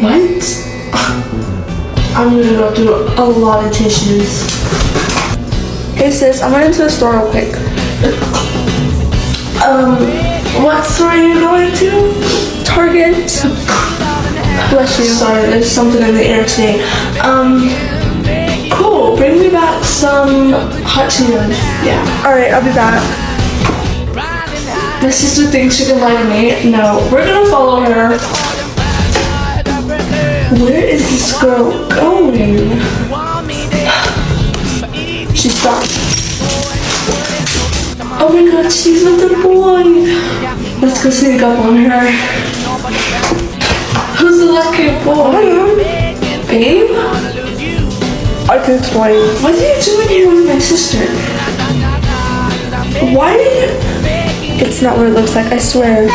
What? I'm gonna go through a lot of tissues. Hey sis, I went into the store real quick. What store are you going to? Target. Bless you. Sorry, there's something in the air today. Cool. Bring me back some hot Cheetos. Yeah. Alright, I'll be back. My sister thinks she can lie to me. No, we're gonna follow her. Where is this girl going? She stopped. Oh my god, she's with the boy. Let's go sneak up on her. Who's the lucky boy? Babe? I can explain. What are you doing here with my sister? Why did you... It's not what it looks like, I swear.